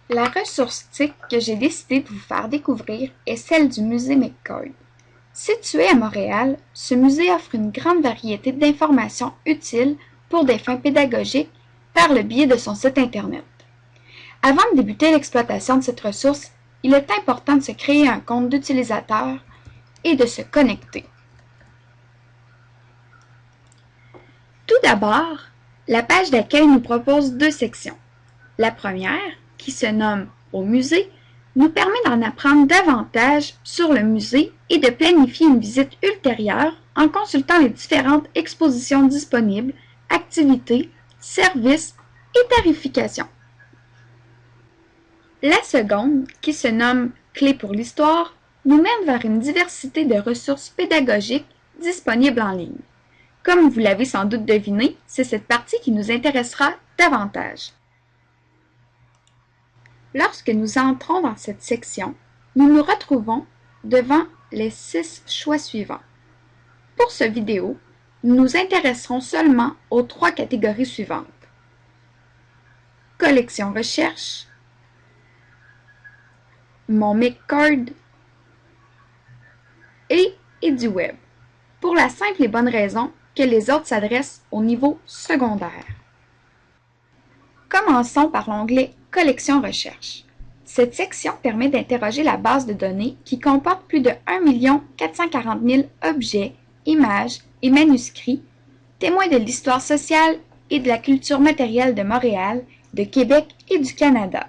La ressource TIC que j'ai décidé de vous faire découvrir est celle du musée McCord. Situé à Montréal, ce musée offre une grande variété d'informations utiles pour des fins pédagogiques par le biais de son site Internet. Avant de débuter l'exploitation de cette ressource, il est important de se créer un compte d'utilisateur et de se connecter. Tout d'abord, la page d'accueil nous propose deux sections. La première, qui se nomme « Au musée », nous permet d'en apprendre davantage sur le musée et de planifier une visite ultérieure en consultant les différentes expositions disponibles, activités, services et tarifications. La seconde, qui se nomme « Clés pour l'histoire », nous mène vers une diversité de ressources pédagogiques disponibles en ligne. Comme vous l'avez sans doute deviné, c'est cette partie qui nous intéressera davantage. Lorsque nous entrons dans cette section, nous nous retrouvons devant les 6 choix suivants. Pour cette vidéo, nous nous intéresserons seulement aux 3 catégories suivantes. Collection recherche, mon McCord et EduWeb, pour la simple et bonne raison que les autres s'adressent au niveau secondaire. Commençons par l'onglet Collection recherche. Cette section permet d'interroger la base de données qui comporte plus de 1 440 000 objets, images et manuscrits, témoins de l'histoire sociale et de la culture matérielle de Montréal, de Québec et du Canada.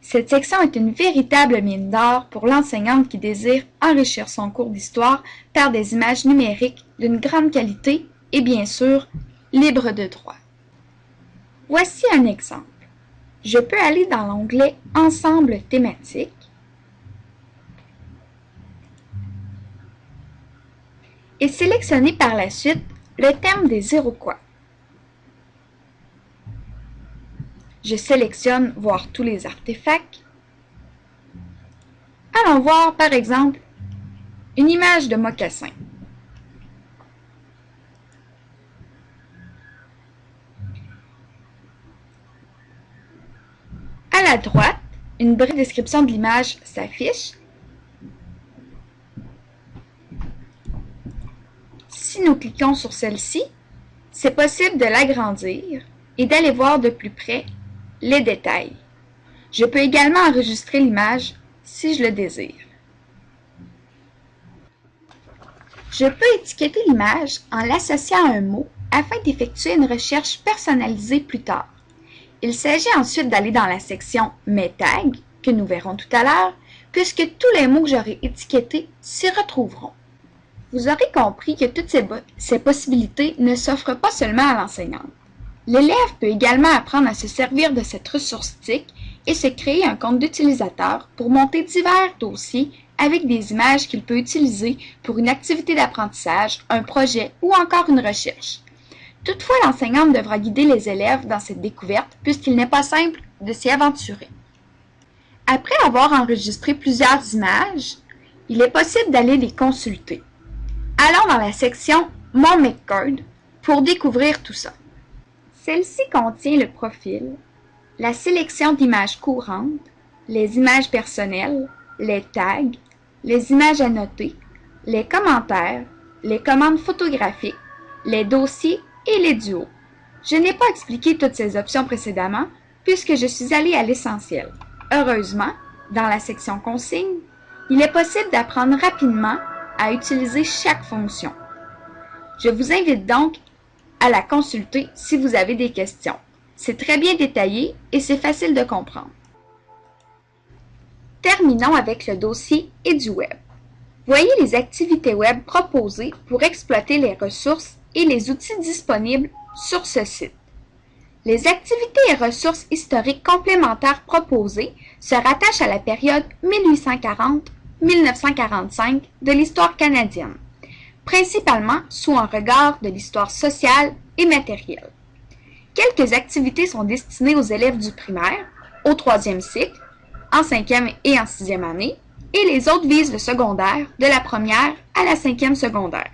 Cette section est une véritable mine d'or pour l'enseignante qui désire enrichir son cours d'histoire par des images numériques d'une grande qualité et bien sûr, libre de droit. Voici un exemple. Je peux aller dans l'onglet Ensemble thématique et sélectionner par la suite le thème des Iroquois. Je sélectionne Voir tous les artefacts. Allons voir par exemple une image de mocassin. À la droite, une brève description de l'image s'affiche. Si nous cliquons sur celle-ci, c'est possible de l'agrandir et d'aller voir de plus près les détails. Je peux également enregistrer l'image si je le désire. Je peux étiqueter l'image en l'associant à un mot afin d'effectuer une recherche personnalisée plus tard. Il s'agit ensuite d'aller dans la section « Mes tags » que nous verrons tout à l'heure, puisque tous les mots que j'aurai étiquetés s'y retrouveront. Vous aurez compris que toutes ces possibilités ne s'offrent pas seulement à l'enseignante. L'élève peut également apprendre à se servir de cette ressource TIC et se créer un compte d'utilisateur pour monter divers dossiers avec des images qu'il peut utiliser pour une activité d'apprentissage, un projet ou encore une recherche. Toutefois, l'enseignante devra guider les élèves dans cette découverte puisqu'il n'est pas simple de s'y aventurer. Après avoir enregistré plusieurs images, il est possible d'aller les consulter. Allons dans la section « Mon McCord » pour découvrir tout ça. Celle-ci contient le profil, la sélection d'images courantes, les images personnelles, les tags, les images annotées, les commentaires, les commandes photographiques, les dossiers et les duos. Je n'ai pas expliqué toutes ces options précédemment puisque je suis allée à l'essentiel. Heureusement, dans la section consignes, il est possible d'apprendre rapidement à utiliser chaque fonction. Je vous invite donc à la consulter si vous avez des questions. C'est très bien détaillé et c'est facile de comprendre. Terminons avec le dossier EduWeb. Voyez les activités web proposées pour exploiter les ressources et les outils disponibles sur ce site. Les activités et ressources historiques complémentaires proposées se rattachent à la période 1840-1945 de l'histoire canadienne, principalement sous un regard de l'histoire sociale et matérielle. Quelques activités sont destinées aux élèves du primaire, au 3e cycle, en 5e et en 6e année, et les autres visent le secondaire, de la 1re à la 5e secondaire.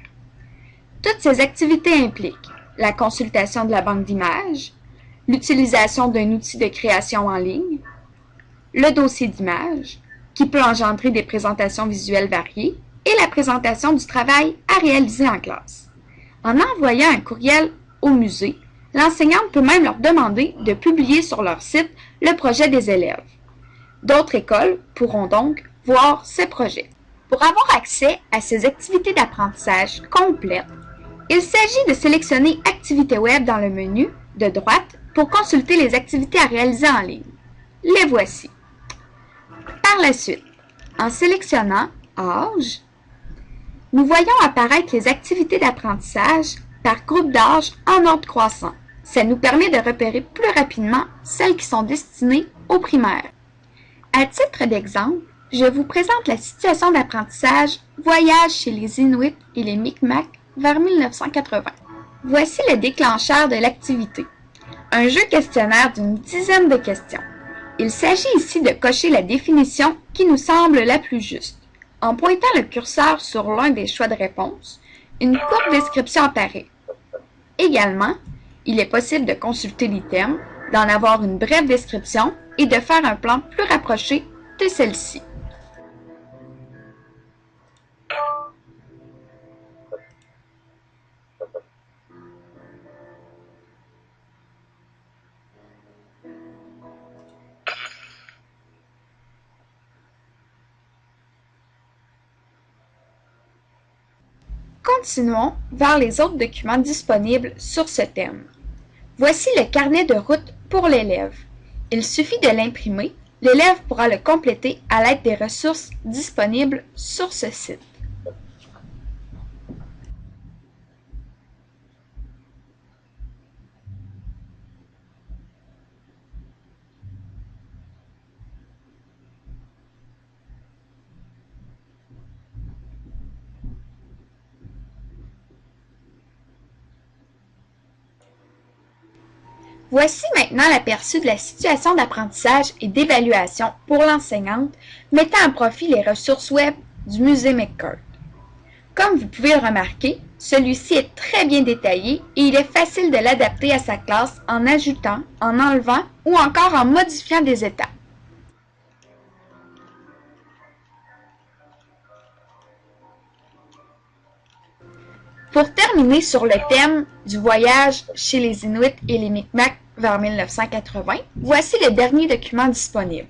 Toutes ces activités impliquent la consultation de la banque d'images, l'utilisation d'un outil de création en ligne, le dossier d'image, qui peut engendrer des présentations visuelles variées, et la présentation du travail à réaliser en classe. En envoyant un courriel au musée, l'enseignante peut même leur demander de publier sur leur site le projet des élèves. D'autres écoles pourront donc voir ces projets. Pour avoir accès à ces activités d'apprentissage complètes, il s'agit de sélectionner Activités web dans le menu de droite pour consulter les activités à réaliser en ligne. Les voici. Par la suite, en sélectionnant Âge, nous voyons apparaître les activités d'apprentissage par groupe d'âge en ordre croissant. Ça nous permet de repérer plus rapidement celles qui sont destinées aux primaires. À titre d'exemple, je vous présente la situation d'apprentissage Voyage chez les Inuits et les Micmacs vers 1980. Voici le déclencheur de l'activité. Un jeu questionnaire d'une dizaine de questions. Il s'agit ici de cocher la définition qui nous semble la plus juste. En pointant le curseur sur l'un des choix de réponse, une courte description apparaît. Également, il est possible de consulter l'item, d'en avoir une brève description et de faire un plan plus rapproché de celle-ci. Continuons vers les autres documents disponibles sur ce thème. Voici le carnet de route pour l'élève. Il suffit de l'imprimer, l'élève pourra le compléter à l'aide des ressources disponibles sur ce site. Voici maintenant l'aperçu de la situation d'apprentissage et d'évaluation pour l'enseignante, mettant à profit les ressources web du musée McCurt. Comme vous pouvez le remarquer, celui-ci est très bien détaillé et il est facile de l'adapter à sa classe en ajoutant, en enlevant ou encore en modifiant des étapes. Pour terminer sur le thème du voyage chez les Inuits et les Micmacs vers 1980, voici le dernier document disponible.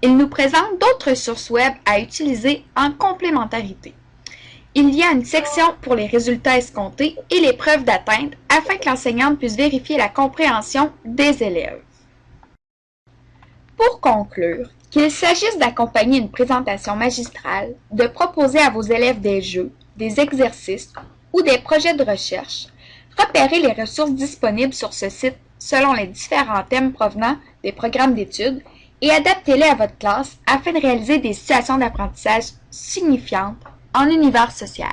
Il nous présente d'autres sources web à utiliser en complémentarité. Il y a une section pour les résultats escomptés et les preuves d'atteinte afin que l'enseignante puisse vérifier la compréhension des élèves. Pour conclure, qu'il s'agisse d'accompagner une présentation magistrale, de proposer à vos élèves des jeux, des exercices ou des projets de recherche, repérez les ressources disponibles sur ce site selon les différents thèmes provenant des programmes d'études et adaptez-les à votre classe afin de réaliser des situations d'apprentissage signifiantes en univers social.